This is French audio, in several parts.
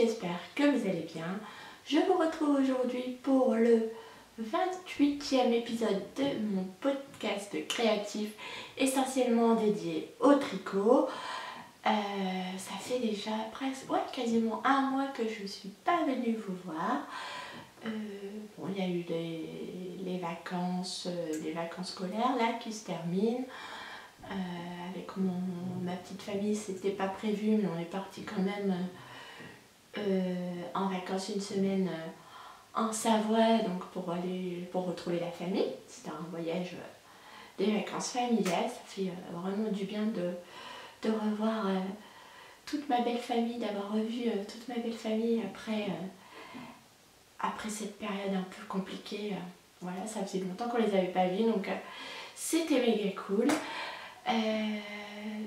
j'espère que vous allez bien. Je vous retrouve aujourd'hui pour le 28e épisode de mon podcast créatif essentiellement dédié au tricot. Ça fait déjà presque, quasiment un mois que je ne suis pas venue vous voir. Bon, il y a eu les vacances scolaires là qui se terminent. Avec ma petite famille, c'était pas prévu, mais on est parti quand même en vacances une semaine en Savoie, donc pour retrouver la famille. C'était un voyage des vacances familiales. Ça fait vraiment du bien de revoir toute ma belle famille, d'avoir revu toute ma belle famille après cette période un peu compliquée. Voilà, ça faisait longtemps qu'on les avait pas vus, donc c'était méga cool.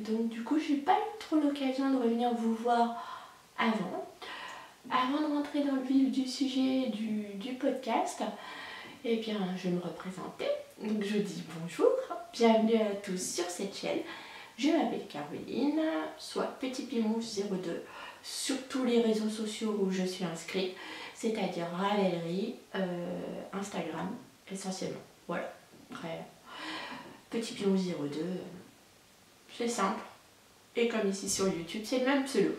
Donc du coup j'ai pas eu trop l'occasion de revenir vous voir avant de rentrer dans le vif du sujet du podcast. Eh bien je vais me représenter, donc je dis bonjour, bienvenue à tous sur cette chaîne. Je m'appelle Caroline, soit Petit Pimouche 02 sur tous les réseaux sociaux où je suis inscrite, c'est-à-dire Ravelry, Instagram essentiellement, voilà. Après Petit Pimouche 02, c'est simple. Et comme ici sur YouTube, c'est le même pseudo.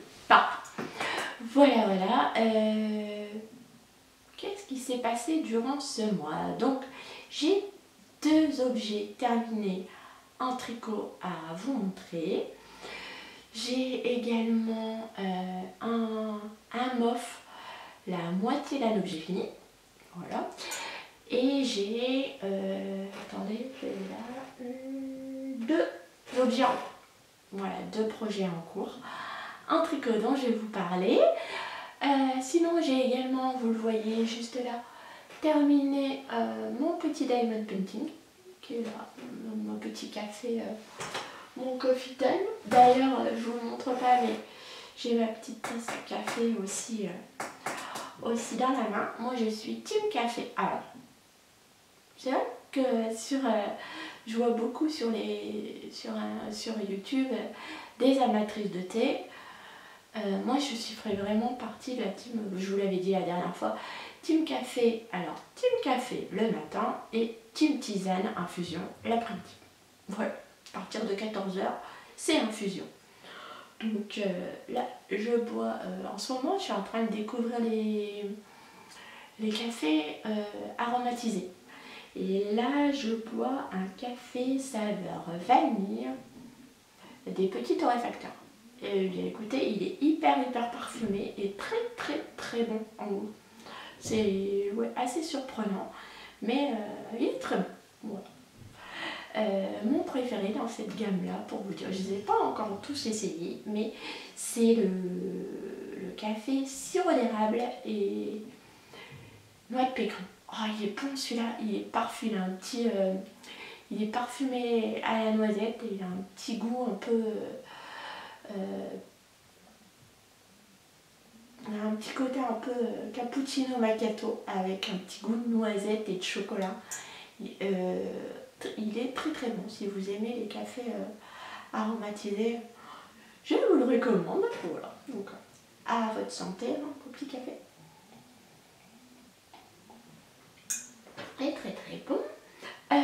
Voilà. Qu'est-ce qui s'est passé durant ce mois? Donc, j'ai 2 objets terminés en tricot à vous montrer. J'ai également un mof, la moitié d'un objet fini. Voilà. Et j'ai, attendez, j'ai là 2 objets en cours. Voilà, 2 projets en cours en tricot dont je vais vous parler. Sinon, j'ai également, vous le voyez juste là, terminé mon petit diamond painting, qui est là, mon petit café, mon coffee time. D'ailleurs, je vous le montre pas, mais j'ai ma petite tasse de café aussi dans la main. Moi, je suis team café. Alors, c'est vrai que je vois beaucoup sur YouTube des amatrices de thé. Moi je ferais vraiment partie de la team, je vous l'avais dit la dernière fois, team café. Alors team café le matin et team tisane infusion l'après-midi. Voilà, à partir de 14 h c'est infusion. Donc là je bois, en ce moment je suis en train de découvrir les cafés aromatisés. Et là, je bois un café saveur vanille des petits torréfacteurs. Et bien écoutez, il est hyper parfumé et très bon en goût. C'est assez surprenant, mais il est très bon. Voilà. Mon préféré dans cette gamme-là, pour vous dire, je ne les ai pas encore tous essayés, mais c'est le café sirop d'érable et noix de pécan. Oh, il est bon celui-là, il est parfumé, il est parfumé à la noisette et il a un petit goût un peu, un petit côté un peu cappuccino macchiato avec un petit goût de noisette et de chocolat. Il est très bon. Si vous aimez les cafés aromatisés, je vous le recommande. Voilà. Donc à votre santé, un petit café. Très bon. Eh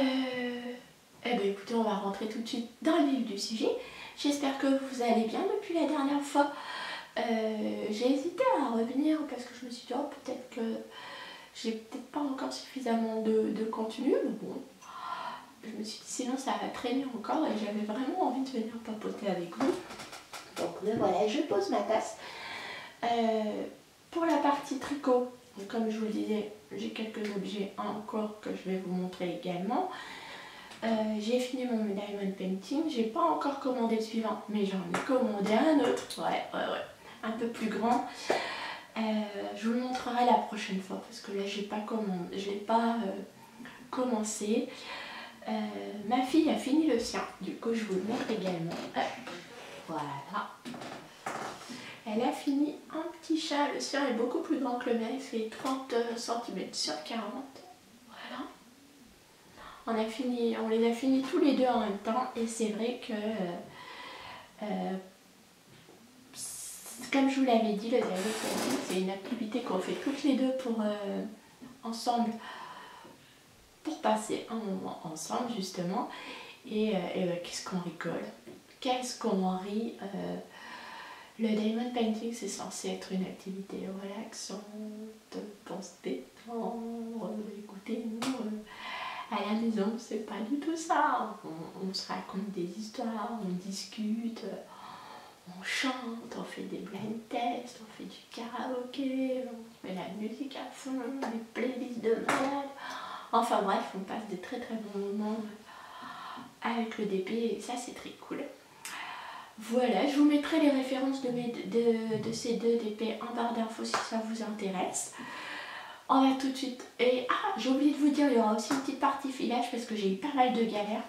bien écoutez, on va rentrer tout de suite dans le vif du sujet. J'espère que vous allez bien depuis la dernière fois. J'ai hésité à revenir parce que je me suis dit peut-être que j'ai peut-être pas encore suffisamment de contenu, mais bon, je me suis dit sinon ça va traîner encore et j'avais vraiment envie de venir papoter avec vous. Donc voilà, je pose ma tasse. Pour la partie tricot, comme je vous le disais, j'ai quelques objets encore que je vais vous montrer également. J'ai fini mon diamond painting, j'ai pas encore commandé le suivant, mais j'en ai commandé un autre, un peu plus grand. Je vous le montrerai la prochaine fois parce que là j'ai pas commencé. Ma fille a fini le sien, du coup je vous le montre également. Voilà. Elle a fini un petit chat, le sien est beaucoup plus grand que le mien, il fait 30 cm sur 40. Voilà. On les a finis tous les deux en même temps et c'est vrai que comme je vous l'avais dit, le diamond painting, c'est une activité qu'on fait toutes les deux pour ensemble, pour passer un moment ensemble justement. Et qu'est-ce qu'on rigole, qu'est-ce qu'on rit. Le diamond painting, c'est censé être une activité relaxante pour se détendre, écoutez, nous, à la maison, c'est pas du tout ça. On se raconte des histoires, on discute, on chante, on fait des blind tests, on fait du karaoké, on met la musique à fond, des playlists de malade. Enfin bref, on passe des très très bons moments avec le DP et ça c'est très cool. Voilà, je vous mettrai les références de ces deux DP en barre d'infos si ça vous intéresse. On va tout de suite... Et j'ai oublié de vous dire, il y aura aussi une petite partie filage parce que j'ai eu pas mal de galères.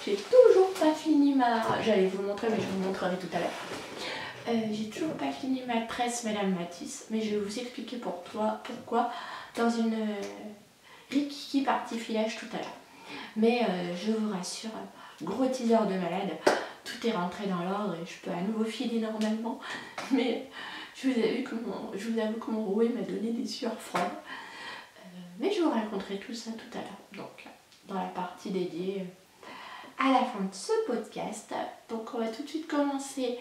J'ai toujours pas fini ma... J'allais vous le montrer mais je vous le montrerai tout à l'heure. J'ai toujours pas fini ma tresse Madame Matisse, mais je vais vous expliquer pourquoi dans une rikiki partie filage tout à l'heure. Mais je vous rassure, gros teaser de malade, tout est rentré dans l'ordre et je peux à nouveau filer normalement. Mais je vous avoue que mon rouet m'a donné des sueurs froides. Mais je vous raconterai tout ça tout à l'heure, donc dans la partie dédiée à la fin de ce podcast. Donc on va tout de suite commencer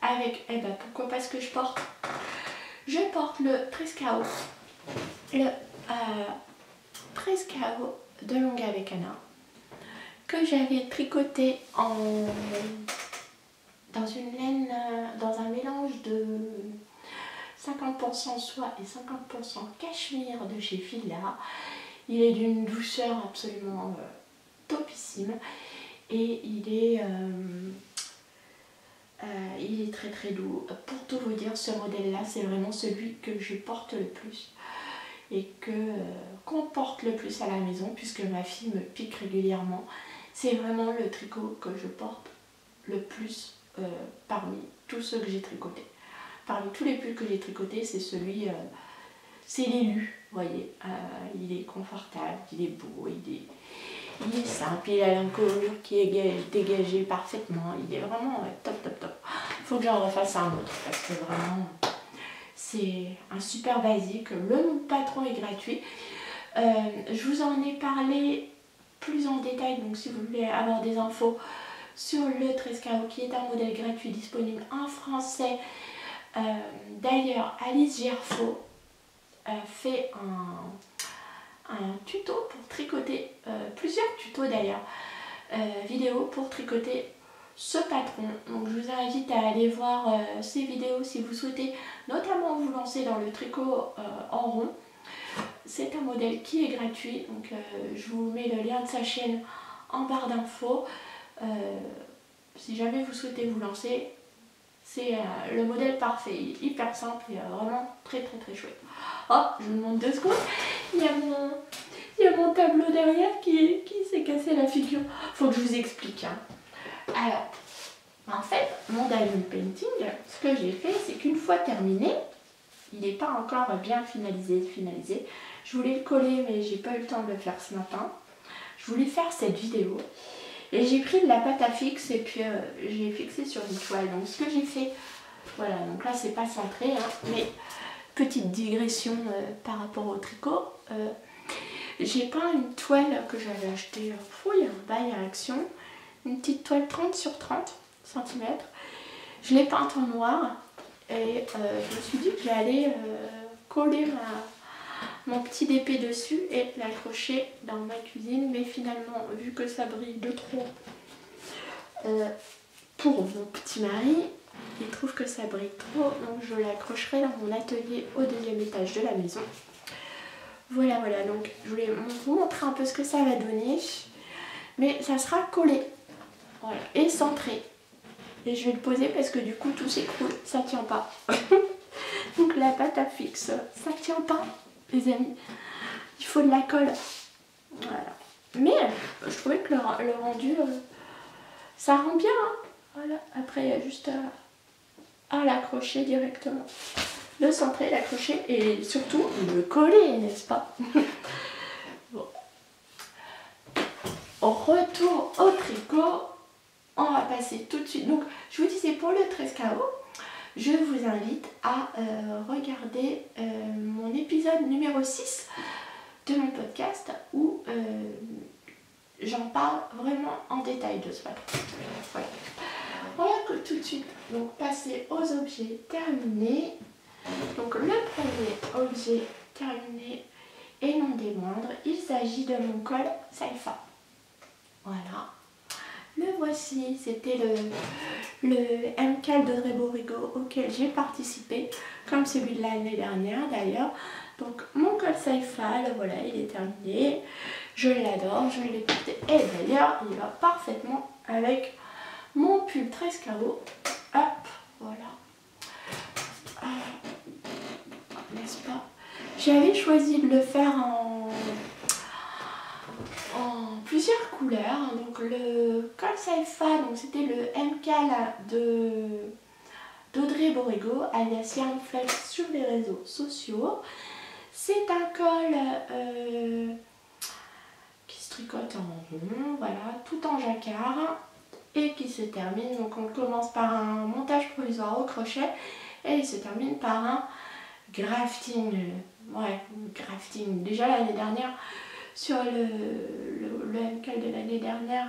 avec, pourquoi pas ce que je porte. Je porte le Trescao, le Trescao de Longue Avecana que j'avais tricoté dans une laine, dans un mélange de 50% soie et 50% cachemire de chez Fila. Il est d'une douceur absolument topissime et il est très très doux. Pour tout vous dire, ce modèle là c'est vraiment celui que je porte le plus et qu'on porte le plus à la maison puisque ma fille me pique régulièrement. C'est vraiment le tricot que je porte le plus parmi tous ceux que j'ai tricotés. Parmi tous les pulls que j'ai tricotés, c'est celui, c'est l'élu, vous voyez. Il est confortable, il est beau, il est simple, il a l'encolure qui est dégagée parfaitement. Il est vraiment top top top. Il faut que j'en refasse un autre parce que vraiment, c'est un super basique. Le patron est gratuit. Je vous en ai parlé plus en détail, donc si vous voulez avoir des infos sur le Trescao qui est un modèle gratuit disponible en français. D'ailleurs, Alice Gerfaux fait un tuto pour tricoter, plusieurs tutos d'ailleurs, vidéo pour tricoter ce patron. Donc je vous invite à aller voir ces vidéos si vous souhaitez notamment vous lancer dans le tricot en rond. C'est un modèle qui est gratuit, donc je vous mets le lien de sa chaîne en barre d'infos. Si jamais vous souhaitez vous lancer, c'est le modèle parfait, il est hyper simple et vraiment très très très chouette. Oh, je vous demande 2 secondes, il y a mon tableau derrière qui s'est cassé la figure. Faut que je vous explique. Hein. Alors, en fait, mon diamond painting, ce que j'ai fait, c'est qu'une fois terminé, il n'est pas encore bien finalisé. Je voulais le coller, mais j'ai pas eu le temps de le faire ce matin. Je voulais faire cette vidéo. Et j'ai pris de la pâte à fixe et puis j'ai fixé sur une toile. Donc ce que j'ai fait, voilà, donc là c'est pas centré, hein, mais petite digression par rapport au tricot. J'ai peint une toile que j'avais achetée, il y a un bail à Action, une petite toile 30 sur 30 cm. Je l'ai peinte en noir et je me suis dit que j'allais coller mon petit DP dessus et l'accrocher dans ma cuisine, mais finalement vu que ça brille de trop pour mon petit mari, il trouve que ça brille trop, donc je l'accrocherai dans mon atelier au 2e étage de la maison. Voilà, donc je voulais vous montrer un peu ce que ça va donner, mais ça sera collé, voilà, et centré. Et je vais le poser parce que du coup tout s'écroule, ça tient pas. Donc la pâte à fixe, ça tient pas. Les amis, il faut de la colle. Voilà. Mais je trouvais que le rendu, ça rend bien. Hein. Voilà. Après, il y a juste à l'accrocher directement. Le centrer, l'accrocher et surtout le coller, n'est-ce pas? Bon. Retour au tricot. On va passer tout de suite. Donc, je vous disais pour le Trescao, je vous invite à regarder mon épisode numéro 6 de mon podcast où j'en parle vraiment en détail de ce patron. Voilà. Voilà que tout de suite, donc passer aux objets terminés. Donc le premier objet terminé et non des moindres, il s'agit de mon col Saifa. Voilà. Le voici, c'était le MCAL d'Audrey Borigo auquel j'ai participé, comme celui de l'année dernière d'ailleurs. Donc mon col Saifa, le voilà, il est terminé. Je l'adore, je l'ai porté. Et d'ailleurs, il va parfaitement avec mon pull Trescao. Hop, voilà. N'est-ce pas? J'avais choisi de le faire en plusieurs couleurs. Donc le col Saifa, donc c'était le MCAL d'Audrey Borigo, alias Yarn Flex sur les réseaux sociaux. C'est un col qui se tricote en rond, voilà, tout en jacquard et qui se termine. Donc on commence par un montage provisoire au crochet et il se termine par un grafting. Ouais, grafting. Déjà l'année dernière, sur le MCAL de l'année dernière,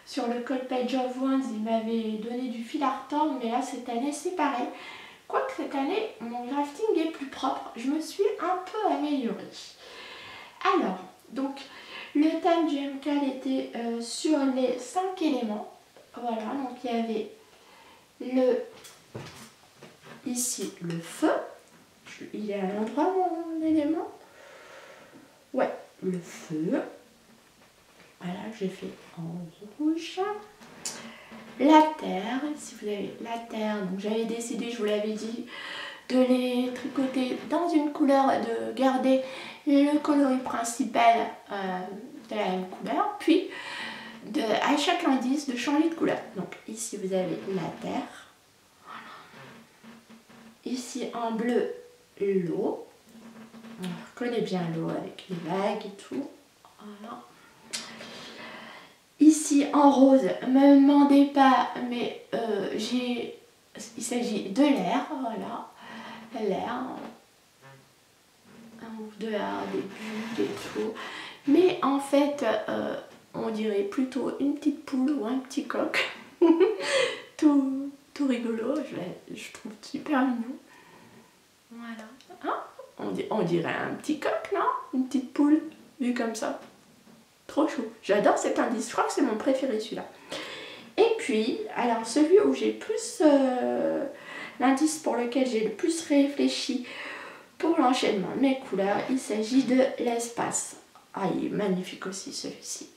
sur le col Page of Wands, il m'avait donné du fil à retordre, mais là cette année c'est pareil. Quoique cette année, mon grafting est plus propre, je me suis un peu améliorée. Alors, donc, le thème du MCAL était sur les 5 éléments. Voilà, donc il y avait ici le feu. Il est à l'endroit mon élément. Ouais, le feu. Voilà, j'ai fait en rouge. La terre, si vous avez la terre, donc j'avais décidé, je vous l'avais dit, de les tricoter dans une couleur, de garder le coloris principal de la même couleur, puis à chaque indice de changer de couleur. Donc ici vous avez la terre, ici en bleu l'eau, on reconnaît bien l'eau avec les vagues et tout, voilà. Ici en rose, me demandez pas, mais il s'agit de l'air, voilà, l'air, de l'air, des bulles et tout. Mais en fait, on dirait plutôt une petite poule ou un petit coq, tout rigolo, je trouve super mignon. Voilà, hein, on dirait un petit coq, non? Une petite poule, vu comme ça. Trop chou. J'adore cet indice. Je crois que c'est mon préféré celui-là. Et puis, alors celui où j'ai plus... l'indice pour lequel j'ai le plus réfléchi pour l'enchaînement de mes couleurs, il s'agit de l'espace. Ah, il est magnifique aussi celui-ci.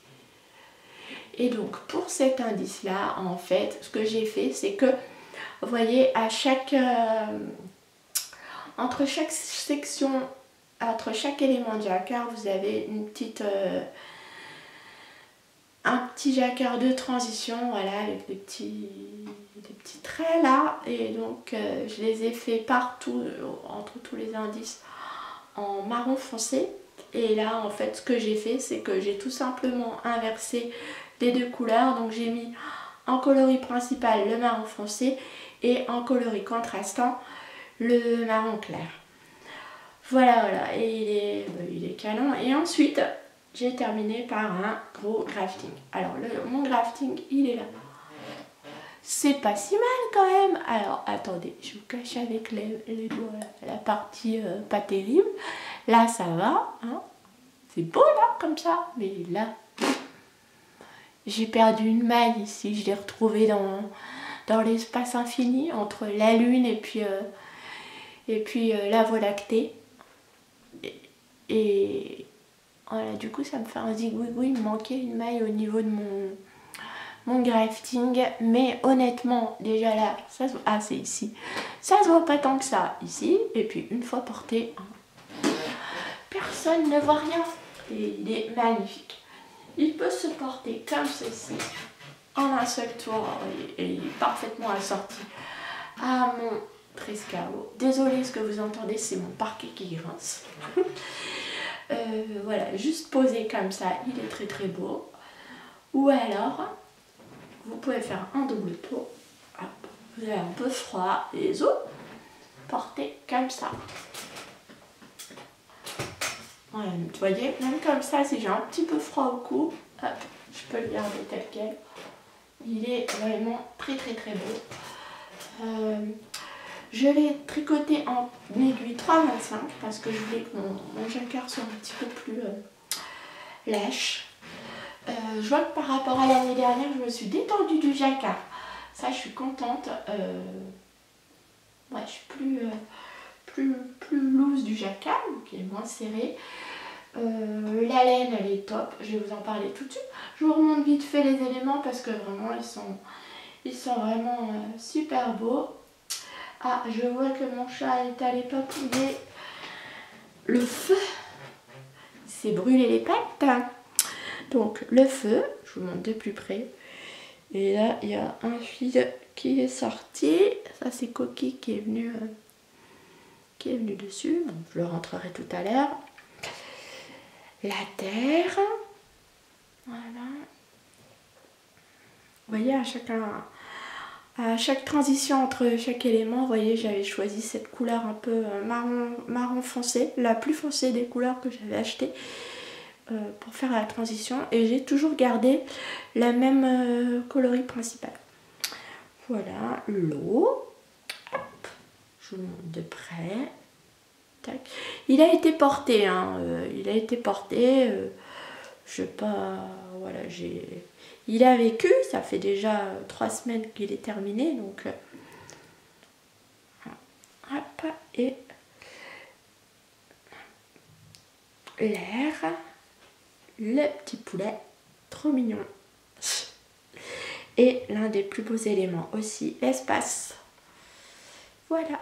Et donc, pour cet indice-là, en fait, ce que j'ai fait, c'est que, vous voyez, à chaque... entre chaque section, entre chaque élément de jacquard, vous avez une petite... un petit jacquard de transition, voilà, avec des petits traits là, et donc je les ai fait partout, entre tous les indices, en marron foncé. Et là en fait ce que j'ai fait, c'est que j'ai tout simplement inversé les deux couleurs, donc j'ai mis en coloris principal le marron foncé et en coloris contrastant le marron clair. Voilà, et il est canon. Et ensuite j'ai terminé par un gros grafting. Alors mon grafting, il est là. C'est pas si mal quand même. Alors attendez, je vous cache avec les doigts la partie pas terrible. Là ça va, hein. C'est beau là comme ça. Mais là, j'ai perdu une maille ici. Je l'ai retrouvée dans l'espace infini entre la lune et puis la Voie lactée. Et voilà, du coup ça me fait un zigouigou, il me manquait une maille au niveau de mon grafting, mais honnêtement déjà là, ça se voit, ah c'est ici, ça se voit pas tant que ça ici, et puis une fois porté, personne ne voit rien, et il est magnifique. Il peut se porter comme ceci, en un seul tour, et il est parfaitement assorti à mon Trescao. Désolée, ce que vous entendez, c'est mon parquet qui grince. Voilà, juste posé comme ça, il est très très beau. Ou alors, vous pouvez faire un double tour. Hop, vous avez un peu froid et les os, portez comme ça. Voilà, vous voyez, même comme ça, si j'ai un petit peu froid au cou, hop, je peux le garder tel quel. Il est vraiment très très très beau. Je l'ai tricoté en aiguille 3,25 parce que je voulais que mon jacquard soit un petit peu plus lâche. Je vois que par rapport à l'année dernière, je me suis détendue du jacquard. Ça, je suis contente. Ouais, je suis plus loose du jacquard, qui est moins serré. La laine, elle est top. Je vais vous en parler tout de suite. Je vous remonte vite fait les éléments parce que vraiment, ils sont vraiment super beaux. Ah, je vois que mon chat est allé papouiller le feu. Il s'est brûlé les pattes. Donc, le feu, je vous montre de plus près. Et là, il y a un fil qui est sorti. Ça, c'est Coquille qui est venu dessus. Donc, je le rentrerai tout à l'heure. La terre. Voilà. Vous voyez, à chaque transition entre chaque élément, vous voyez, j'avais choisi cette couleur un peu marron foncé, la plus foncée des couleurs que j'avais achetées pour faire la transition. Et j'ai toujours gardé la même coloris principale. Voilà, l'eau. Je vous montre de près. Tac. Il a été porté, hein, il a été porté. Je sais pas, voilà, il a vécu, ça fait déjà 3 semaines qu'il est terminé, donc hop, et l'air, le petit poulet, trop mignon. Et l'un des plus beaux éléments aussi, l'espace. Voilà.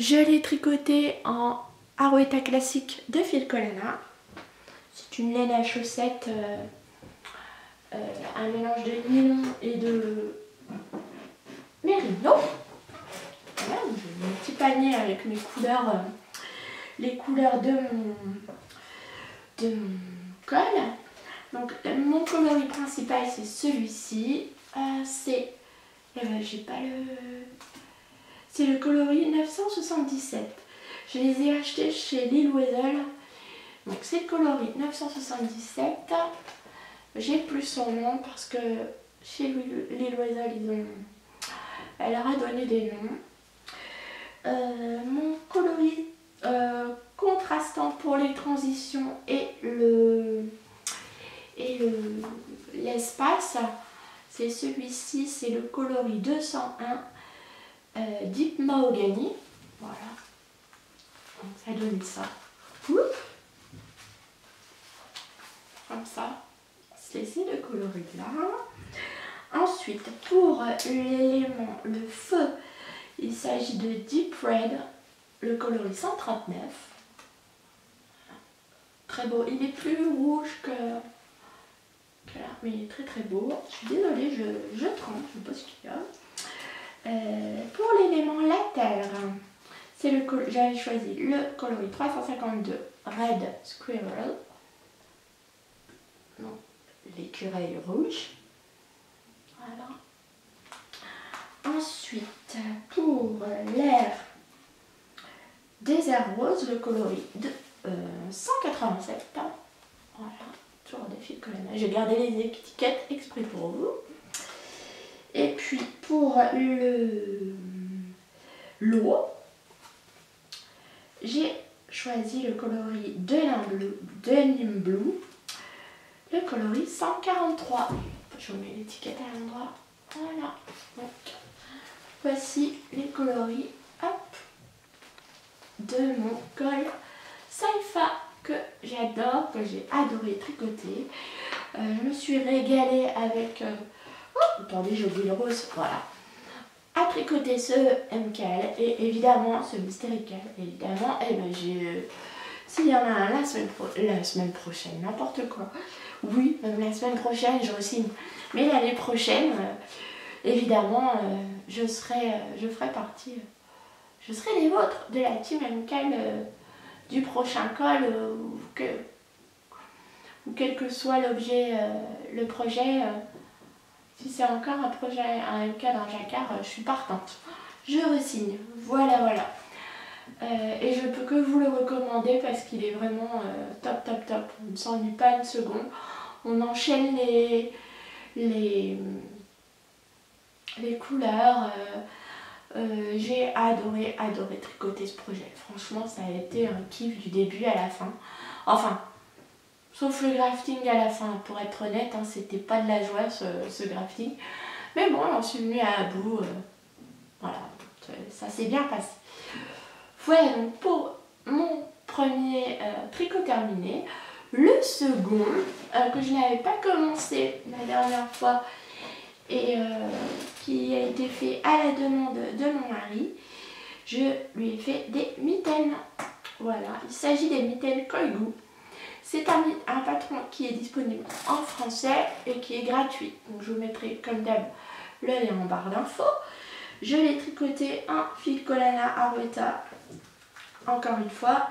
Je l'ai tricoté en Arouetta classique de Filcolana. C'est une laine à chaussettes, un mélange de nylon et de mérino. Voilà, j'ai mon petit panier avec mes couleurs, les couleurs de mon col. Donc mon coloris principal c'est celui-ci. C'est le coloris 977. Je les ai achetés chez Lil Weasel. Donc c'est le coloris 977. J'ai plus son nom parce que chez Lil Weasel elle leur a donné des noms. Mon coloris contrastant pour les transitions et l'espace, c'est celui-ci, c'est le coloris 201 Deep Mahogany. Voilà, donc ça donne ça. Ouf. Comme ça, c'est le coloris là. Ensuite, pour l'élément, le feu, il s'agit de Deep Red, le coloris 139. Très beau, il est plus rouge que là, mais il est très très beau. Je suis désolée, je tremble, je ne sais pas ce qu'il y a. Pour l'élément la terre, j'avais choisi le coloris 352 Red Squirrel, donc l'écureuil rouge. Voilà. Ensuite, pour l'air désert rose, le coloris de 187. Voilà, toujours des Filcolana. J'ai gardé les étiquettes exprès pour vous. Et puis pour l'eau, j'ai choisi le coloris Denim Blue, le coloris 143. Je vous mets l'étiquette à l'endroit. Voilà. Donc, voici les coloris, hop, de mon col Saifa que j'adore, que j'ai adoré tricoter. Je me suis régalée avec... oh, attendez, j'ai oublié le rose. Voilà. À tricoter ce MKL et évidemment ce Mystérical. Évidemment, et ben s'il y en a un la semaine prochaine, n'importe quoi. Oui, même la semaine prochaine, je re-signe. Mais l'année prochaine, évidemment, je ferai partie. Je serai les vôtres de la team MKL du prochain col ou quel que soit l'objet, le projet. Si c'est encore un projet, un MK d'un jacquard, je suis partante. Je re-signe. Voilà, voilà. Et je peux que vous le recommander parce qu'il est vraiment top, top, top. On ne s'ennuie pas une seconde. On enchaîne les couleurs. J'ai adoré tricoter ce projet. Franchement, ça a été un kiff du début à la fin. Enfin, sauf le grafting à la fin, pour être honnête, hein, c'était pas de la joie ce grafting. Mais bon, j'en suis venue à bout. Voilà, ça s'est bien passé. Voilà donc pour mon premier tricot terminé. Le second, que je n'avais pas commencé la dernière fois et qui a été fait à la demande de mon mari, je lui ai fait des mitaines. Voilà, il s'agit des mitaines Koigu. C'est un patron qui est disponible en français et qui est gratuit. Donc je vous mettrai comme d'hab le lien en barre d'infos. Je l'ai tricoté en fil Collana Arwetta, encore une fois.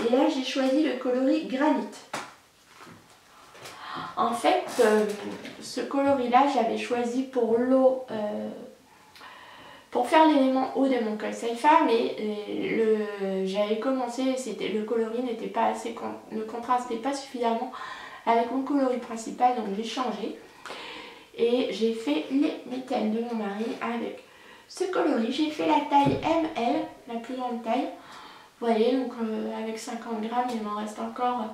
Et là j'ai choisi le coloris granit. En fait, ce coloris là j'avais choisi pour l'eau, pour faire l'élément haut de mon col Saifa, mais j'avais commencé, le coloris n'était pas assez, ne contrastait pas suffisamment avec mon coloris principal, donc j'ai changé. Et j'ai fait les mitaines de mon mari avec ce coloris. J'ai fait la taille ML, la plus grande taille. Vous voyez, donc avec 50 grammes, il m'en reste encore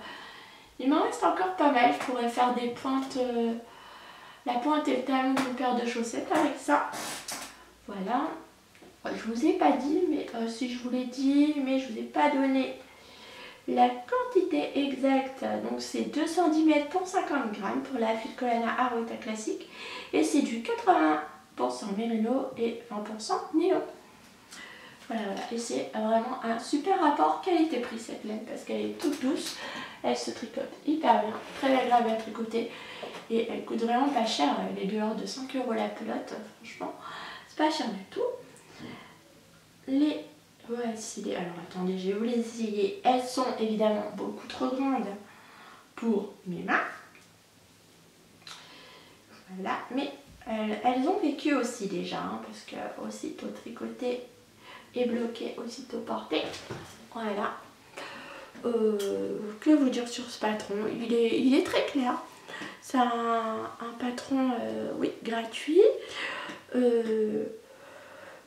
pas mal. Je pourrais faire des pointes, la pointe et le talon d'une paire de chaussettes avec ça. Voilà. Je vous ai pas dit, mais si je vous l'ai dit, mais je vous ai pas donné la quantité exacte. Donc c'est 210 mètres pour 50 grammes pour la fil Collana Arwetta classique. Et c'est du 80% mérino et 20% nylon. Voilà, voilà. Et c'est vraiment un super rapport qualité-prix cette laine parce qu'elle est toute douce. Elle se tricote hyper bien, très agréable à tricoter. Et elle coûte vraiment pas cher. Elle est dehors de 5 € la pelote. Franchement, c'est pas cher du tout. Voici alors attendez, je vais vous les essayer. Elles sont évidemment beaucoup trop grandes pour mes mains. Voilà, mais elles ont vécu aussi déjà, hein, parce que aussitôt tricoté et bloqué, aussitôt porté. Voilà. Que vous dire sur ce patron? Il est très clair. C'est un patron, oui, gratuit.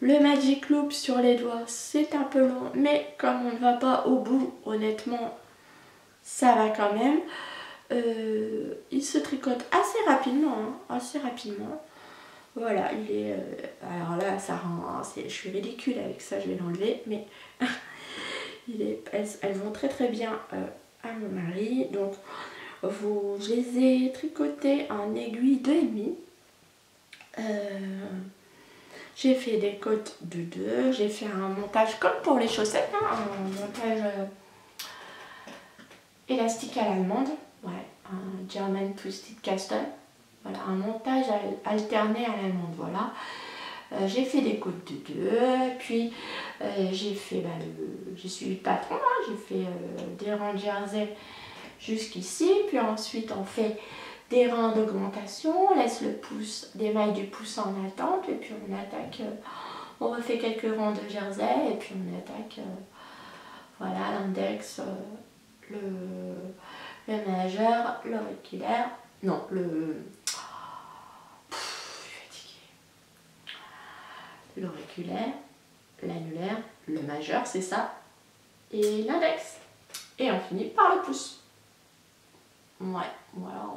Le Magic Loop sur les doigts, c'est un peu long, mais comme on ne va pas au bout, honnêtement, ça va quand même. Il se tricote assez rapidement, hein, assez rapidement. Voilà, il est... alors là, ça rend... je suis ridicule avec ça, je vais l'enlever, mais elles vont très très bien à mon mari. Donc, je les ai tricotées en aiguille 2,5. J'ai fait des côtes de 2, j'ai fait un montage comme pour les chaussettes, hein, un montage élastique à l'allemande, ouais, un German Twisted Custom, voilà, un montage alterné à l'allemande, voilà. J'ai fait des côtes de 2, puis j'ai fait, j'ai suivi le patron, hein, j'ai fait des rangs jersey jusqu'ici, puis ensuite on fait des rangs d'augmentation, on laisse le pouce, des mailles du pouce en attente, et puis on attaque, on refait quelques rangs de jersey, et puis on attaque, voilà, l'index, le majeur, l'auriculaire, non, l'auriculaire, l'annulaire, le majeur, c'est ça, et l'index, et on finit par le pouce. Ouais, voilà,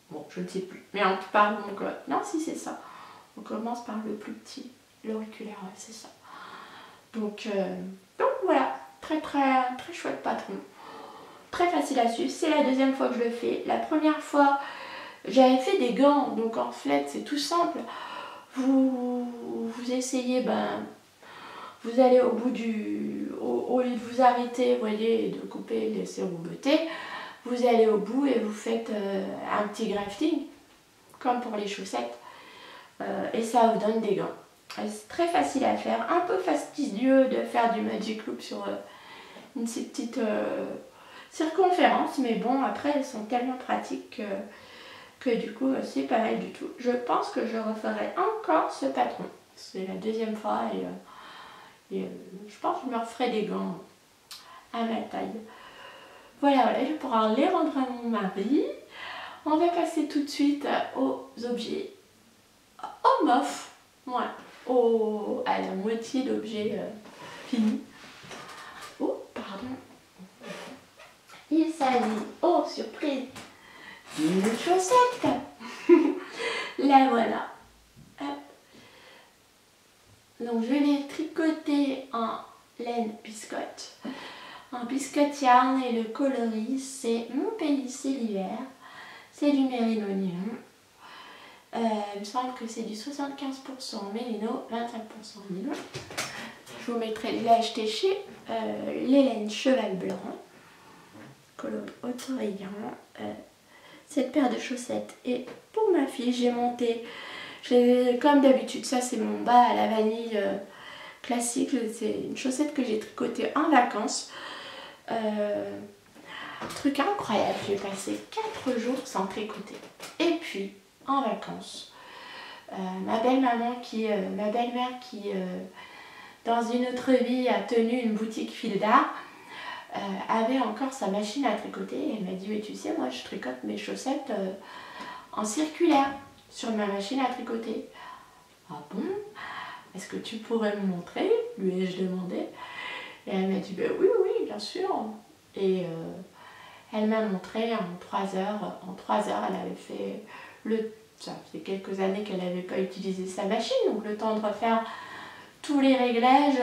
bon, je ne sais plus, mais on parle donc, non, si c'est ça, on commence par le plus petit, l'auriculaire, ouais, c'est ça. Donc voilà, très chouette patron, très facile à suivre. C'est la deuxième fois que je le fais. La première fois, j'avais fait des gants, donc en fait, c'est tout simple. Vous essayez, vous allez au bout au lieu de vous arrêter, vous voyez, de couper, laisser rouleter, vous allez au bout et vous faites un petit grafting, comme pour les chaussettes, et ça vous donne des gants. C'est très facile à faire, un peu fastidieux de faire du Magic Loop sur une petite circonférence, mais bon, après elles sont tellement pratiques que que du coup c'est pas mal du tout. Je pense que je referai encore ce patron. C'est la deuxième fois et je pense que je me referai des gants à ma taille. Voilà, je vais pouvoir les rendre à mon mari. On va passer tout de suite aux objets, au mof, à la moitié d'objets finis. Oh, pardon. Il s'agit, oh surprise, d'une chaussette. La voilà. Hop. Donc je l'ai tricotée en laine biscotte. En biscotte yarn et le coloris c'est Montpellier l'hiver. C'est du mérino nylon. Il me semble que c'est du 75% mérino, 25% nylon. Je vous mettrai, je l'ai acheté chez l'Hélène Cheval Blanc. Coloris autoraillant. Cette paire de chaussettes est pour ma fille. J'ai monté, comme d'habitude, ça c'est mon bas à la vanille classique. C'est une chaussette que j'ai tricotée en vacances. Truc incroyable, j'ai passé 4 jours sans tricoter. Et puis, en vacances, ma belle-mère qui, dans une autre vie, a tenu une boutique fil d'art, avait encore sa machine à tricoter. Et elle m'a dit, mais tu sais, moi je tricote mes chaussettes en circulaire sur ma machine à tricoter. Ah bon? Est-ce que tu pourrais me montrer? Lui ai-je demandé. Et elle m'a dit, ben oui, oui, bien sûr. Et elle m'a montré en 3 heures. En 3 heures, elle avait fait ça fait quelques années qu'elle n'avait pas utilisé sa machine, donc le temps de refaire tous les réglages.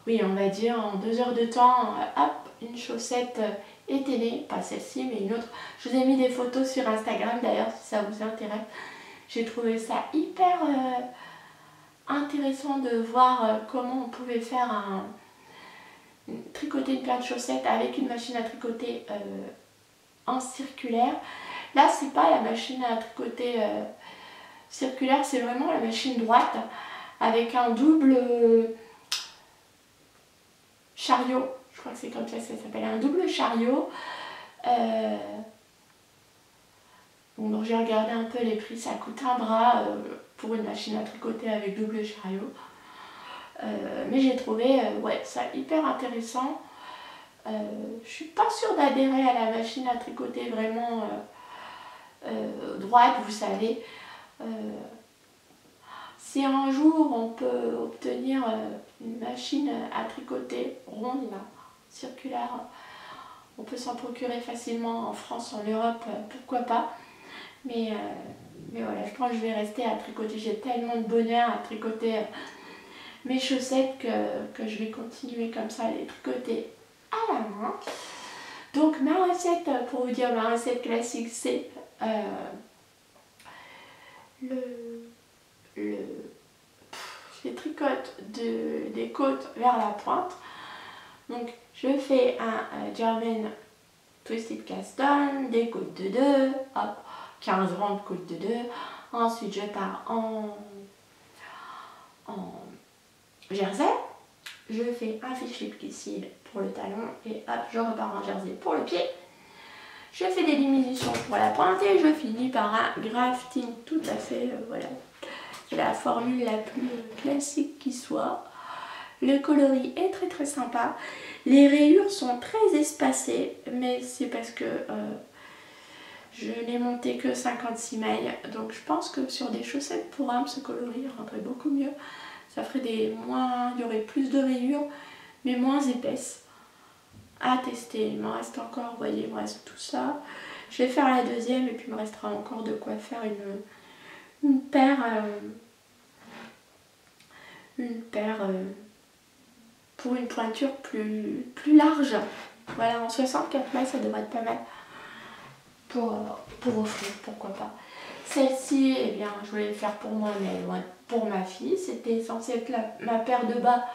Oui, on va dire en 2 heures de temps, hop, une chaussette était née, pas celle-ci, mais une autre. Je vous ai mis des photos sur Instagram d'ailleurs, si ça vous intéresse. J'ai trouvé ça hyper intéressant de voir comment on pouvait faire tricoter une paire de chaussettes avec une machine à tricoter en circulaire. Là, c'est pas la machine à tricoter circulaire, c'est vraiment la machine droite avec un double chariot. Je crois que c'est comme ça que ça s'appelle, un double chariot. Donc j'ai regardé un peu les prix, ça coûte un bras pour une machine à tricoter avec double chariot. Mais j'ai trouvé ouais, ça hyper intéressant. Je suis pas sûre d'adhérer à la machine à tricoter vraiment droite, vous savez. Si un jour on peut obtenir une machine à tricoter ronde, circulaire, on peut s'en procurer facilement en France, en Europe, pourquoi pas. Mais voilà, je pense que je vais rester à tricoter. J'ai tellement de bonheur à tricoter mes chaussettes que je vais continuer comme ça à les tricoter à la main. Donc ma recette, pour vous dire, ma recette classique, c'est je tricote des côtes vers la pointe. Donc je fais un German Twisted Cast On, des côtes de 2, hop, 15 rangs de côtes de 2. Ensuite je pars en jersey. Je fais un fish slip qui cille pour le talon et hop, je repars en jersey pour le pied. Je fais des diminutions pour la pointe et je finis par un grafting tout à fait, voilà, la formule la plus classique qui soit. Le coloris est très très sympa. Les rayures sont très espacées, mais c'est parce que je n'ai monté que 56 mailles. Donc je pense que sur des chaussettes pour hommes, ce coloris rendrait beaucoup mieux. Ça ferait il y aurait plus de rayures, mais moins épaisses. À tester. Il m'en reste encore, vous voyez, il me reste tout ça. Je vais faire la deuxième et puis il me restera encore de quoi faire une paire pour une pointure plus large. Voilà, en 64 mailles, ça devrait être pas mal pour offrir, pourquoi pas. Celle-ci, eh bien, je voulais le faire pour moi, mais loin pour ma fille. C'était censé être ma paire de bas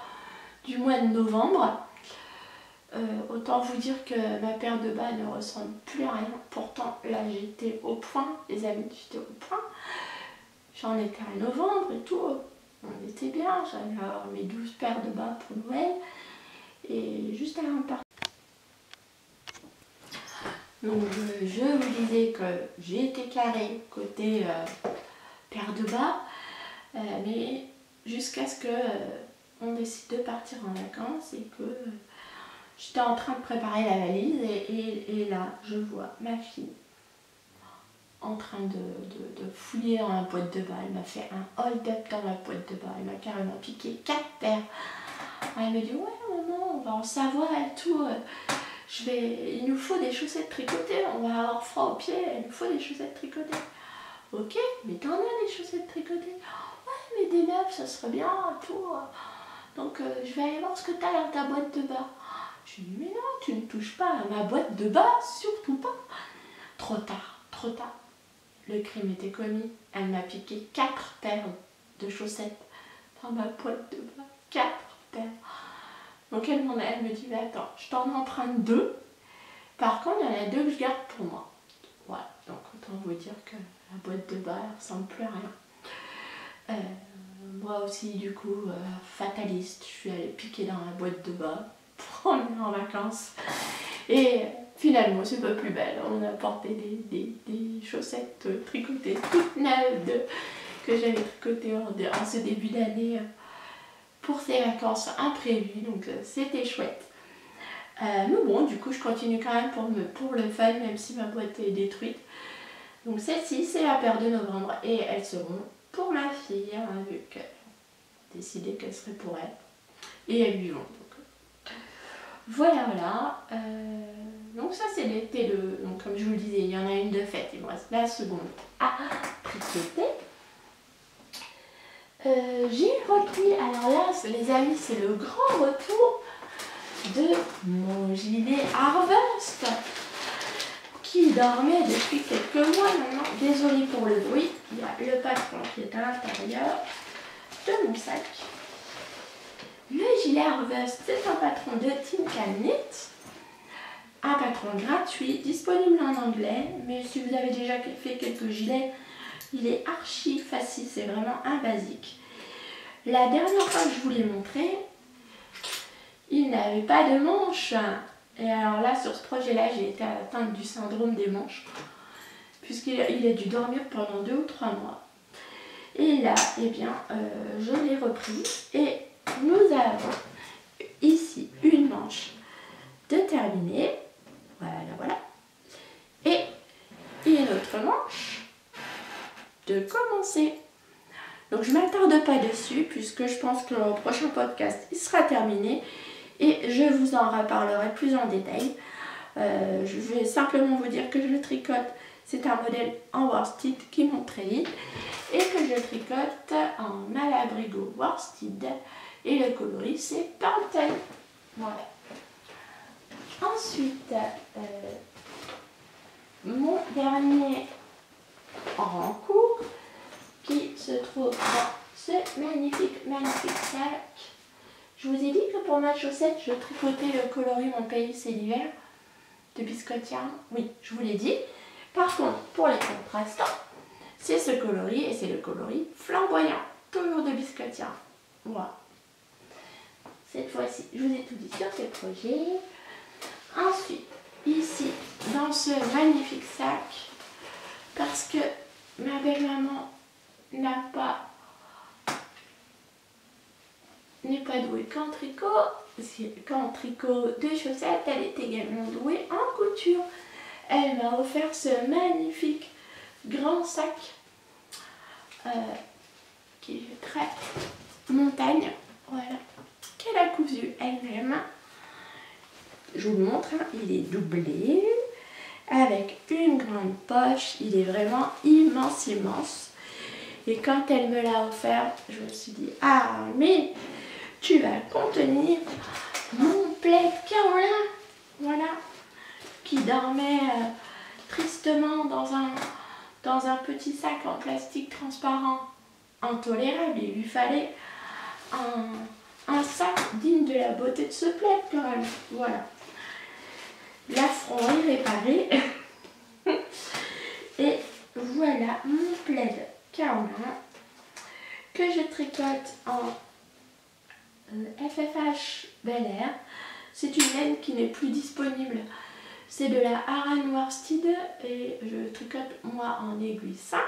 du mois de novembre. Autant vous dire que ma paire de bas ne ressemble plus à rien. Pourtant, là, j'étais au point, les amis, j'étais au point. J'en étais à novembre et tout. On était bien, j'allais avoir mes 12 paires de bas pour Noël. Et juste avant de partir. Donc je vous disais que j'ai été carrée côté paire de bas, mais jusqu'à ce que on décide de partir en vacances et que j'étais en train de préparer la valise et là je vois ma fille en train de fouiller dans la boîte de bas. Elle m'a fait un hold-up dans la boîte de bas, elle m'a carrément piqué 4 paires. Elle me dit ouais maman, on va en savoir et tout. Il nous faut des chaussettes tricotées, on va avoir froid aux pieds, il nous faut des chaussettes tricotées. Ok, mais t'en as des chaussettes tricotées? Ouais, mais des neuves, ça serait bien, tout. Donc je vais aller voir ce que t'as dans ta boîte de bas. Je lui dis mais non, tu ne touches pas à ma boîte de bas, surtout pas. Trop tard, trop tard. Le crime était commis. Elle m'a piqué 4 paires de chaussettes dans ma boîte de bas. 4 paires. Donc elle me dit, mais attends, je t'en emprunte 2. Par contre, il y en a 2 que je garde pour moi. Voilà, donc autant vous dire que la boîte de bas, elle ressemble plus à rien. Moi aussi, du coup, fataliste, je suis allée piquer dans la boîte de bas pour emmener en vacances. Et finalement, c'est pas plus belle. On a porté des chaussettes tricotées toutes neuves que j'avais tricotées en ce début d'année pour ces vacances imprévues, donc c'était chouette. Mais bon, du coup, je continue quand même pour le fun, même si ma boîte est détruite. Donc celle-ci, c'est la paire de novembre et elles seront pour ma fille, hein, vu qu'elle a décidé qu'elles seraient pour elle. Et elles lui vont. Donc, voilà, voilà. Donc ça, c'est l'été de... Donc comme je vous le disais, il y en a une de fête. Il me reste la seconde à tricoter. J'ai repris, alors là les amis, c'est le grand retour de mon gilet Harvest qui dormait depuis quelques mois maintenant. Désolée pour le bruit, il y a le patron qui est à l'intérieur de mon sac. Le gilet Harvest, c'est un patron de Tin Can Knit, un patron gratuit, disponible en anglais, mais si vous avez déjà fait quelques gilets, il est archi facile, c'est vraiment un basique. La dernière fois que je vous l'ai montré, il n'avait pas de manches. Et alors là, sur ce projet-là, j'ai été atteinte du syndrome des manches, puisqu'il a dû dormir pendant 2 ou 3 mois. Et là, eh bien, je l'ai repris et nous avons ici une manche de terminer. Voilà, voilà. Et une autre manche de commencer. Donc je ne m'attarde pas dessus puisque je pense que le prochain podcast il sera terminé et je vous en reparlerai plus en détail. Je vais simplement vous dire que je le tricote, c'est un modèle en worsted qui monte très vite et que je tricote en Malabrigo worsted et le coloris c'est Pantone. Voilà. Ensuite, mon dernier en cours qui se trouve dans ce magnifique sac. Je vous ai dit que pour ma chaussette, je tricotais le coloris Mon pays c'est l'hiver de Biscotte Yarn. Oui, je vous l'ai dit. Par contre, pour les contrastants, c'est ce coloris et c'est le coloris flamboyant, toujours de Biscotte Yarn. Voilà. Cette fois-ci, je vous ai tout dit sur ce projet. Ensuite, ici, dans ce magnifique sac, parce que ma belle-maman n'est pas douée qu'en tricot de chaussettes, elle est également douée en couture. Elle m'a offert ce magnifique grand sac qui est très montagne, voilà, qu'elle a cousu elle-même. Je vous le montre, hein, il est doublé avec une grande poche, il est vraiment immense, immense. Et quand elle me l'a offert, je me suis dit, ah mais tu vas contenir mon plaid Caroline, voilà, qui dormait tristement dans un petit sac en plastique transparent intolérable. Il lui fallait un sac digne de la beauté de ce plaid quand même, voilà. L'affront est réparé. Et voilà mon plaid Caroline que je tricote en FFH Bel Air. C'est une laine qui n'est plus disponible C'est de la Aran Worsted et je tricote moi en aiguille 5.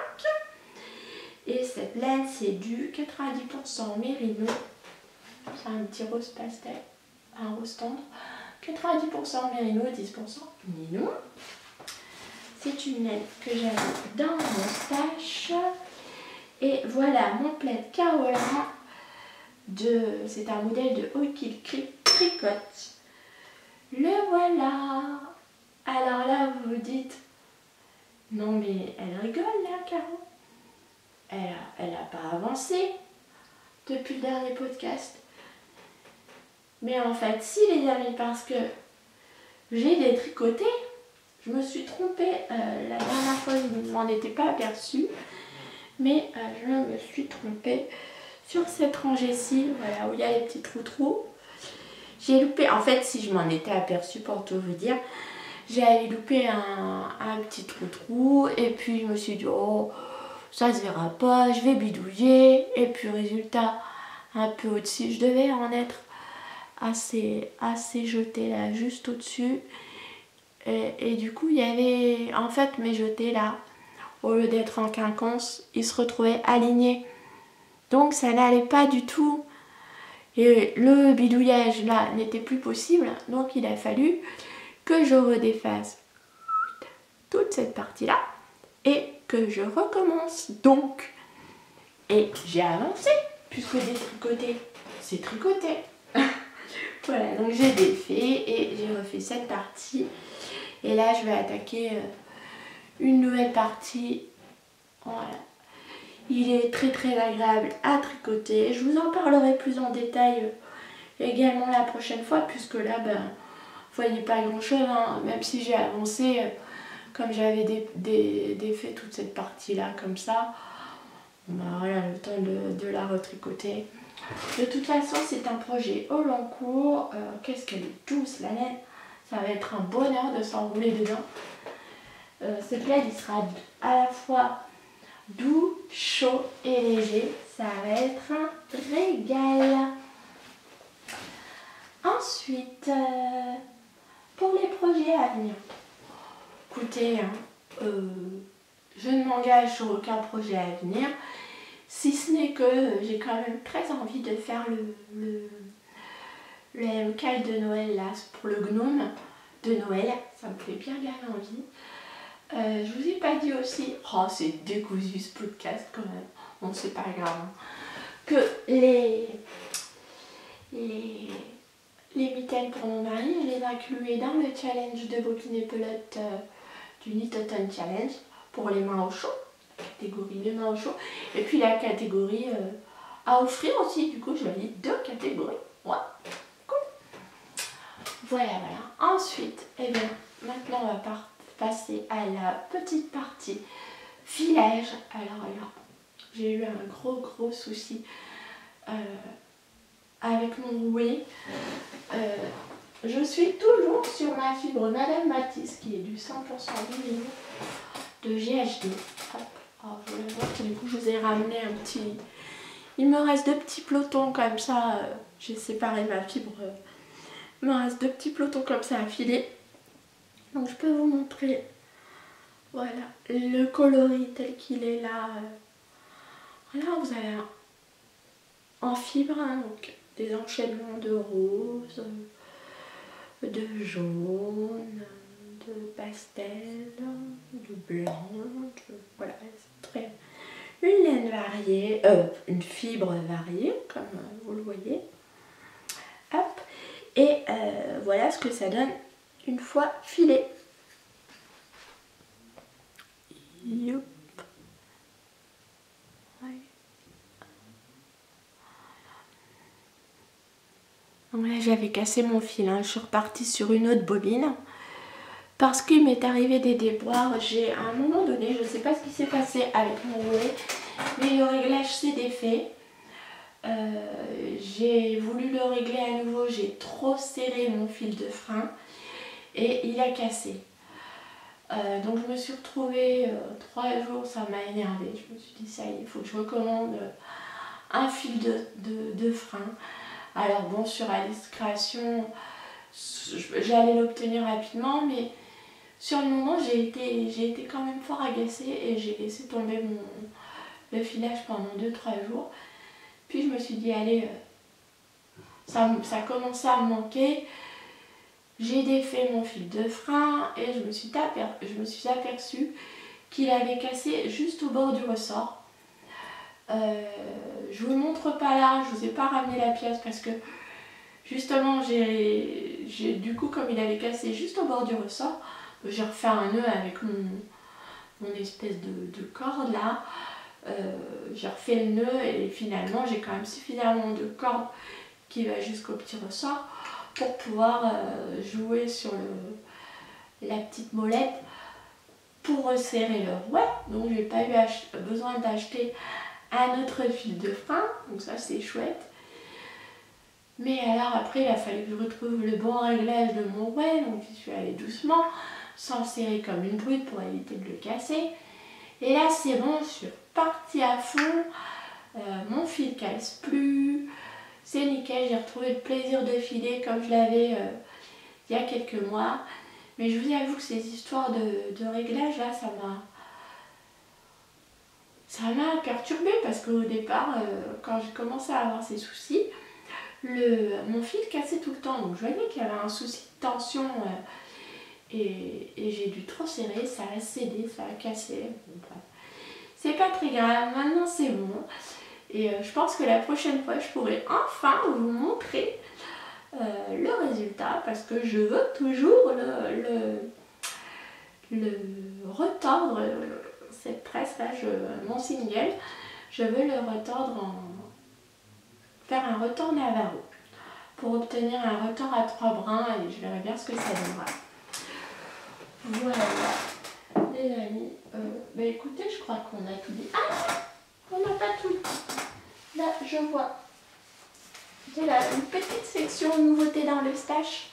Et cette laine c'est du 90% mérino. C'est un petit rose pastel, un rose tendre. 90% mérino, 10% nylon. C'est une laine que j'avais dans mon stash. Et voilà mon plaid Carolin. C'est un modèle de Orchid Tricote. Le voilà. Alors là, vous vous dites, non mais elle rigole là, Caro. Elle a pas avancé depuis le dernier podcast. Mais en fait, si les amis, parce que j'ai détricoté. Je me suis trompée la dernière fois, je ne m'en étais pas aperçue. Mais je me suis trompée sur cette rangée-ci, voilà, où il y a les petits trous-trous. J'ai loupé, en fait, si je m'en étais aperçue pour tout vous dire, j'avais loupé un petit trou-trou. Et puis je me suis dit, oh, ça se verra pas, je vais bidouiller. Et puis résultat, un peu au-dessus, je devais en être assez jeté là, juste au-dessus. Et du coup, il y avait en fait mes jetés là, au lieu d'être en quinconce, ils se retrouvaient alignés. Donc ça n'allait pas du tout. Et le bidouillage là n'était plus possible. Donc il a fallu que je redéfasse toute cette partie là et que je recommence. Donc, et j'ai avancé, puisque détricoter, c'est tricoter. Voilà, donc j'ai défait et j'ai refait cette partie. Et là, je vais attaquer une nouvelle partie. Voilà. Il est très très agréable à tricoter. Je vous en parlerai plus en détail également la prochaine fois, puisque là, ben, vous voyez pas grand chose, hein, même si j'ai avancé, comme j'avais défait toute cette partie là, comme ça. Ben, voilà, le temps de la retricoter. De toute façon, c'est un projet au long cours. Qu'est-ce qu'elle est douce, la laine. Ça va être un bonheur de s'enrouler dedans. Ce plaid, il sera à la fois doux, chaud et léger. Ça va être un régal. Ensuite, pour les projets à venir. Écoutez, je ne m'engage sur aucun projet à venir. Si ce n'est que j'ai quand même très envie de faire le MK de Noël là, pour le gnome de Noël. Ça me fait bien envie. Je vous ai pas dit aussi, oh c'est décousu ce podcast quand même, bon c'est pas grave, hein, que les mitaines pour mon mari, je les ai incluées dans le challenge de Bobine et Pelote du Knit-A-Thon Challenge pour les mains au chaud, la catégorie les mains au chaud, et puis la catégorie à offrir aussi, du coup je lis 2 catégories, ouais, cool. Voilà. Ensuite, eh bien, maintenant on va passer à la petite partie filage. Alors là, j'ai eu un gros souci avec mon rouet. Je suis toujours sur ma fibre Madame Matisse qui est du 100% vinyle de GHD. Hop. Alors, je voulais voir que du coup je vous ai ramené un petit... Il me reste 2 petits pelotons comme ça. J'ai séparé ma fibre. Il me reste 2 petits pelotons comme ça à filer. Donc je peux vous montrer, voilà, le coloris tel qu'il est là. Voilà, vous avez en fibre, hein, donc des enchaînements de rose, de jaune, de pastel, de blanc, voilà, c'est très... Une laine variée, une fibre variée, comme vous le voyez. Hop, et voilà ce que ça donne une fois filé. Youp. Ouais. Donc là j'avais cassé mon fil, hein. Je suis repartie sur une autre bobine parce qu'il m'est arrivé des déboires. J'ai à un moment donné, je ne sais pas ce qui s'est passé avec mon roulet, mais le réglage s'est défait. J'ai voulu le régler à nouveau, j'ai trop serré mon fil de frein et il a cassé. Donc je me suis retrouvée 3 jours, ça m'a énervée. Je me suis dit ça y est, il faut que je recommande un fil de frein. Alors bon, sur Alice Création, j'allais l'obtenir rapidement, mais sur le moment, j'ai été quand même fort agacée et j'ai laissé tomber le filage pendant 2-3 jours. Puis je me suis dit, allez, ça commençait à me manquer. J'ai défait mon fil de frein et je me suis aperçue qu'il avait cassé juste au bord du ressort. Je vous le montre pas là, je vous ai pas ramené la pièce parce que justement, du coup, comme il avait cassé juste au bord du ressort, j'ai refait un nœud avec mon espèce de corde là. J'ai refait le nœud et finalement, j'ai quand même suffisamment de corde qui va jusqu'au petit ressort pour pouvoir jouer sur la petite molette pour resserrer le rouet. Donc, j'ai pas eu besoin d'acheter un autre fil de frein, donc ça c'est chouette. Mais alors après il a fallu que je retrouve le bon réglage de mon rouet, donc j'y suis allée doucement, sans le serrer comme une brute pour éviter de le casser. Et là c'est bon, je suis repartie à fond, mon fil casse plus, c'est nickel, j'ai retrouvé le plaisir de filer comme je l'avais il y a quelques mois. Mais je vous avoue que ces histoires de réglage là, ça m'a perturbée parce qu'au départ, quand j'ai commencé à avoir ces soucis, mon fil cassait tout le temps. Donc je voyais qu'il y avait un souci de tension et j'ai dû trop serrer, ça a cédé, ça a cassé. Bon, bref. C'est pas très grave, maintenant c'est bon. Et je pense que la prochaine fois, je pourrai enfin vous montrer le résultat parce que je veux toujours le retordre. Cette tresse là, mon single, je veux le retordre faire un retord Navarro pour obtenir un retord à 3 brins et je verrai bien ce que ça donnera. Voilà les amis, bah écoutez, je crois qu'on a tout dit. Ah, on n'a pas tout dit. Là je vois, j'ai là une petite section nouveauté dans le stash.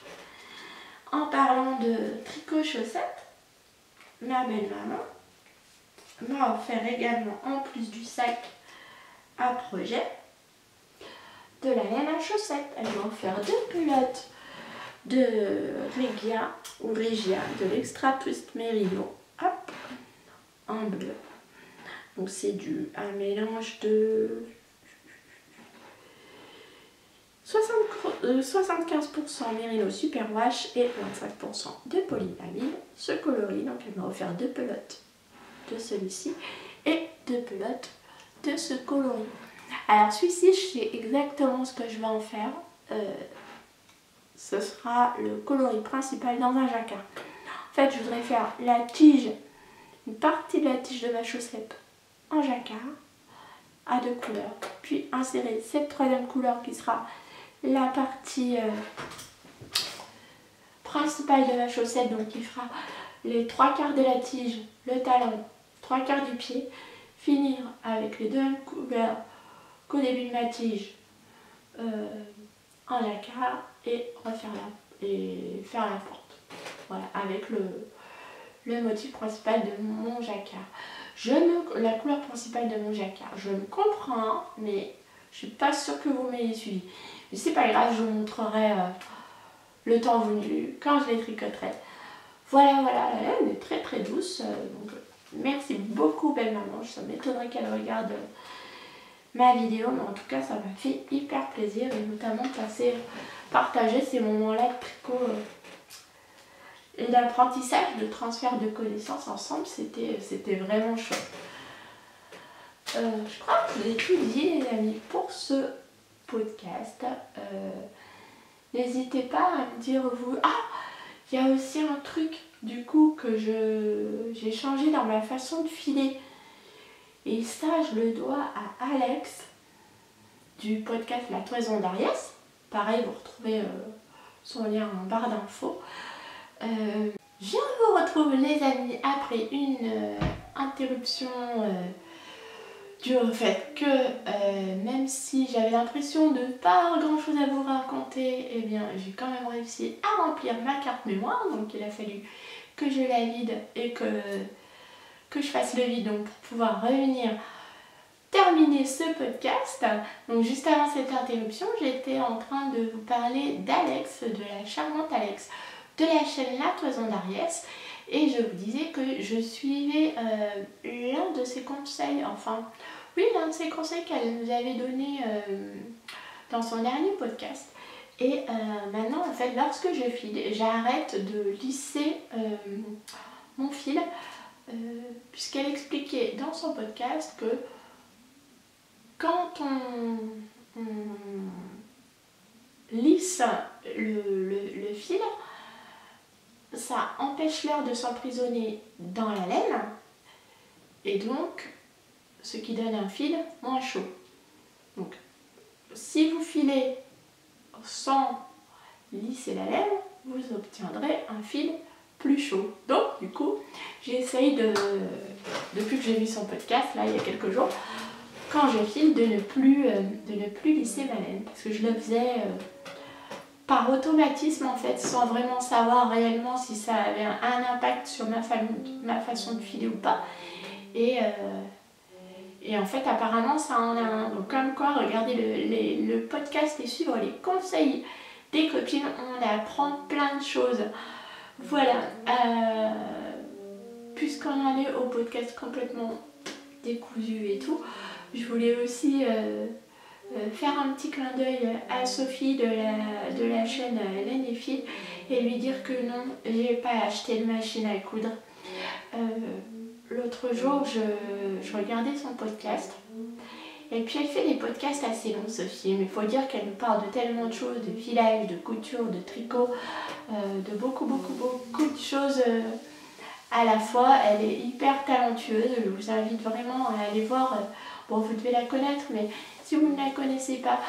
En parlant de tricot chaussettes, ma belle-maman m'a offert également, en plus du sac à projet, de la laine à chaussettes. Elle m'a offert 2 pelotes de Regia ou Regia, de l'Extra Twist Merino, hop, en bleu. Donc c'est un mélange de 75% Merino Superwash et 25% de polyamide. Ce coloris, donc elle m'a offert 2 pelotes de celui-ci et 2 pelotes de ce coloris. Alors celui-ci, je sais exactement ce que je vais en faire. Ce sera le coloris principal dans un jacquard. En fait, je voudrais faire la tige, une partie de la tige de ma chaussette en jacquard à 2 couleurs. Puis insérer cette 3e couleur qui sera la partie principale de ma chaussette, donc qui fera les 3/4 de la tige, le talon, 3/4 du pied. Finir avec les 2 mêmes couleurs qu'au début de ma tige en jacquard et faire la porte. Voilà, avec le motif principal de mon jacquard. La couleur principale de mon jacquard, je me comprends, mais je suis pas sûre que vous m'ayez suivi. Mais c'est pas grave, je vous montrerai le temps venu quand je les tricoterai. Voilà, la laine est très très douce. Donc, merci beaucoup belle-maman, ça m'étonnerait qu'elle regarde ma vidéo, mais en tout cas ça m'a fait hyper plaisir et notamment partager ces moments-là de tricot et d'apprentissage, de transfert de connaissances ensemble, c'était vraiment chouette. Je crois que j'ai tout dit les amis pour ce podcast. N'hésitez pas à me dire vous... Ah, il y a aussi un truc du coup que j'ai changé dans ma façon de filer. Et ça, je le dois à Alex du podcast La Toison d'Ariès. Pareil, vous retrouvez son lien en barre d'infos. Je vous retrouve les amis après une interruption due au fait que même si j'avais l'impression de pas avoir grand chose à vous raconter, eh bien j'ai quand même réussi à remplir ma carte mémoire. Donc il a fallu que je la vide et que je fasse le vide donc pour pouvoir revenir terminer ce podcast. Donc juste avant cette interruption, j'étais en train de vous parler d'Alex, de la charmante Alex, de la chaîne La Toison d'Ariès. Et je vous disais que je suivais l'un de ses conseils, enfin, oui, l'un de ses conseils qu'elle nous avait donné dans son dernier podcast. Et maintenant, en fait, lorsque je file, j'arrête de lisser mon fil, puisqu'elle expliquait dans son podcast que quand on lisse le fil, ça empêche l'air de s'emprisonner dans la laine, et donc ce qui donne un fil moins chaud. Donc si vous filez sans lisser la laine, vous obtiendrez un fil plus chaud. Donc du coup, j'essaye depuis que j'ai vu son podcast, là il y a quelques jours, quand je file, de ne plus lisser ma laine, parce que je le faisais par automatisme en fait, sans vraiment savoir réellement si ça avait un impact sur ma façon de filer ou pas. Et en fait, apparemment, ça en a un. Donc, comme quoi, regardez le podcast et suivre les conseils des copines, on apprend plein de choses. Voilà. Puisqu'on en est au podcast complètement décousu et tout, je voulais aussi faire un petit clin d'œil à Sophie de la chaîne Laine et Fil et lui dire que non, j'ai pas acheté de machine à coudre. L'autre jour, je regardais son podcast. Et puis elle fait des podcasts assez longs, Sophie, mais il faut dire qu'elle nous parle de tellement de choses, de filage, de couture, de tricot, de beaucoup de choses à la fois. Elle est hyper talentueuse, je vous invite vraiment à aller voir, bon vous devez la connaître, mais si vous ne la connaissez pas,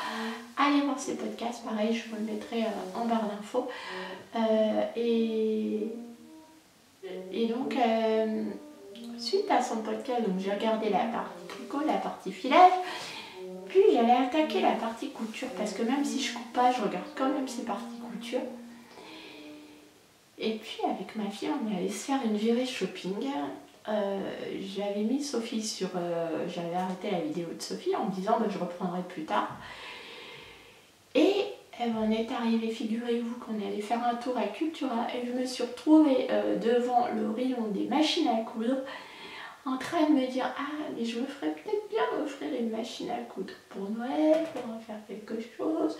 allez voir ses podcasts, pareil, je vous le mettrai en barre d'infos. Et donc, suite à son podcast, donc j'ai regardé la partie tricot, la partie filage, puis j'allais attaquer la partie couture, parce que même si je coupe pas, je regarde quand même ces parties couture. Et puis avec ma fille, on est allé se faire une virée shopping. J'avais mis Sophie sur... j'avais arrêté la vidéo de Sophie en me disant je reprendrai plus tard. Et on est arrivé, figurez-vous qu'on allait faire un tour à Cultura et je me suis retrouvée devant le rayon des machines à coudre en train de me dire mais je me ferais peut-être bien offrir une machine à coudre pour Noël, pour en faire quelque chose,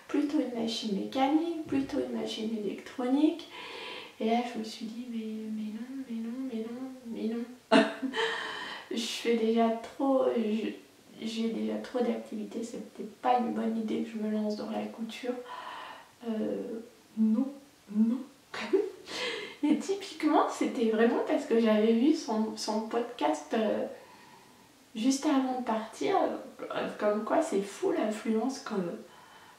plutôt une machine mécanique, plutôt une machine électronique. Et là je me suis dit mais non. Je fais déjà trop... J'ai déjà trop d'activités, c'est peut-être pas une bonne idée que je me lance dans la couture. Non. Et typiquement, c'était vraiment parce que j'avais vu son podcast juste avant de partir, comme quoi c'est fou l'influence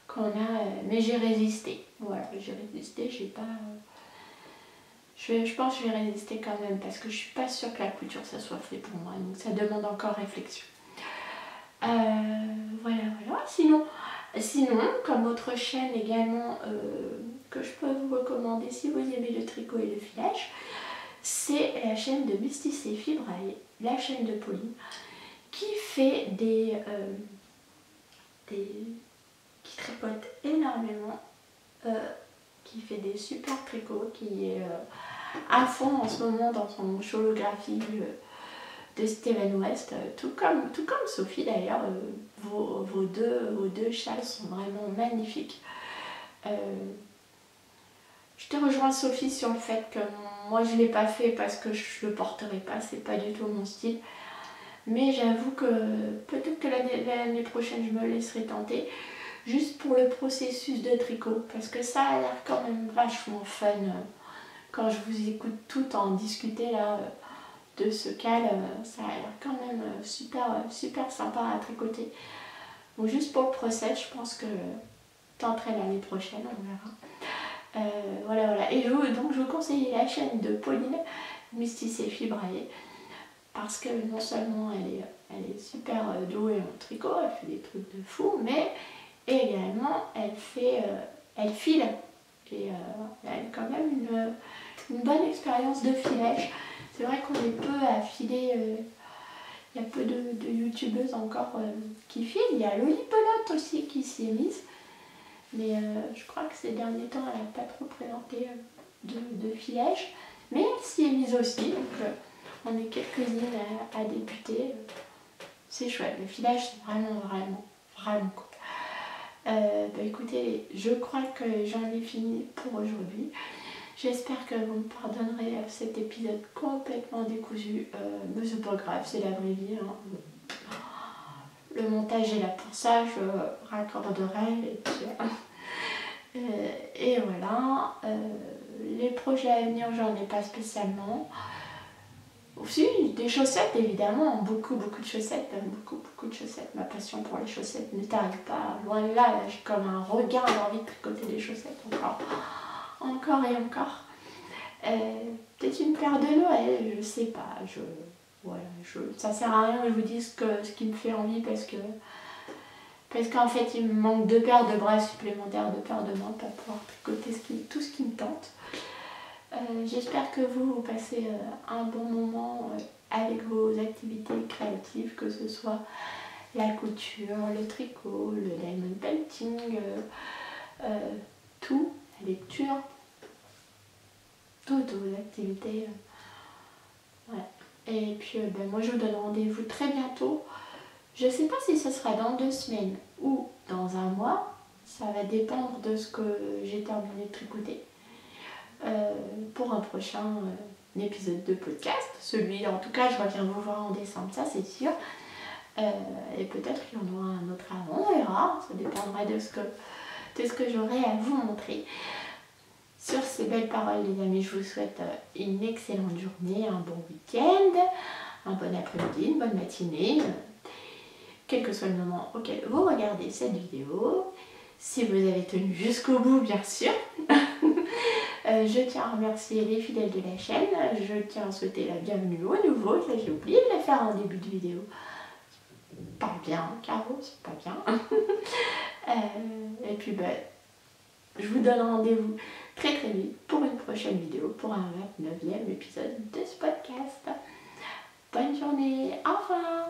qu'on a. Mais j'ai résisté. Voilà, j'ai résisté, j'ai pas... Je pense que je vais résister quand même parce que je suis pas sûre que la couture ça soit fait pour moi, donc ça demande encore réflexion. Voilà. Sinon, comme autre chaîne également que je peux vous recommander si vous aimez le tricot et le filage, c'est la chaîne de Métis et Fibraille, la chaîne de Pauline, qui fait qui tricote énormément, qui fait des super tricots, qui est à fond en ce moment dans son holographie de Steven West, tout comme Sophie d'ailleurs. Vos deux châles sont vraiment magnifiques. Je te rejoins Sophie sur le fait que moi je ne l'ai pas fait parce que je ne le porterai pas, c'est pas du tout mon style. Mais j'avoue que peut-être que l'année prochaine je me laisserai tenter, juste pour le processus de tricot, parce que ça a l'air quand même vachement fun quand je vous écoute tout en discuter là de ce cal, ça a l'air quand même super sympa à tricoter. Donc juste pour le process, je pense que je tenterai l'année prochaine, on verra. Voilà. Et donc je vous conseille la chaîne de Pauline, Métis et Fibraille, parce que non seulement elle est super douée en tricot, elle fait des trucs de fou, mais également elle file. Et elle a quand même une bonne expérience de filage. C'est vrai qu'on est peu à filer, il y a peu de youtubeuses encore qui filent. Il y a Lolipelote aussi qui s'y est mise, mais je crois que ces derniers temps elle n'a pas trop présenté de filage. Mais elle s'y est mise aussi, donc on est quelques-unes à débuter. C'est chouette, le filage c'est vraiment cool. Écoutez, je crois que j'en ai fini pour aujourd'hui. J'espère que vous me pardonnerez cet épisode complètement décousu, mais c'est pas grave, c'est la vraie vie. Hein. Le montage est là pour ça, je raccorderai et voilà. Les projets à venir, j'en ai pas spécialement. Aussi, des chaussettes évidemment, beaucoup de chaussettes, beaucoup de chaussettes. Ma passion pour les chaussettes ne t'arrive pas, loin de là, j'ai comme un regain d'envie de tricoter des chaussettes encore et encore. Peut-être une paire de Noël, je sais pas, ça sert à rien que je vous dise ce qui me fait envie parce qu'en fait il me manque 2 paires de bras supplémentaires, 2 paires de mains pour pouvoir tricoter tout ce qui me tente. J'espère que vous passez un bon moment avec vos activités créatives, que ce soit la couture, le tricot, le diamond painting, tout, la lecture, toutes vos activités. Voilà. Et puis moi je vous donne rendez-vous très bientôt. Je ne sais pas si ce sera dans 2 semaines ou dans un mois. Ça va dépendre de ce que j'ai terminé de tricoter. Pour un prochain épisode de podcast. Celui, en tout cas, je reviens vous voir en décembre, ça c'est sûr. Et peut-être qu'il y en aura un autre avant, on verra. Ça dépendra de ce que j'aurai à vous montrer. Sur ces belles paroles, les amis, je vous souhaite une excellente journée, un bon week-end, un bon après-midi, une bonne matinée, quel que soit le moment auquel vous regardez cette vidéo. Si vous avez tenu jusqu'au bout, bien sûr. Je tiens à remercier les fidèles de la chaîne. Je tiens à souhaiter la bienvenue aux nouveaux. Ça, j'ai oublié de le faire en début de vidéo. Parle bien, Caro, c'est pas bien. Et puis, je vous donne rendez-vous très vite pour une prochaine vidéo, pour un 29e épisode de ce podcast. Bonne journée, au revoir.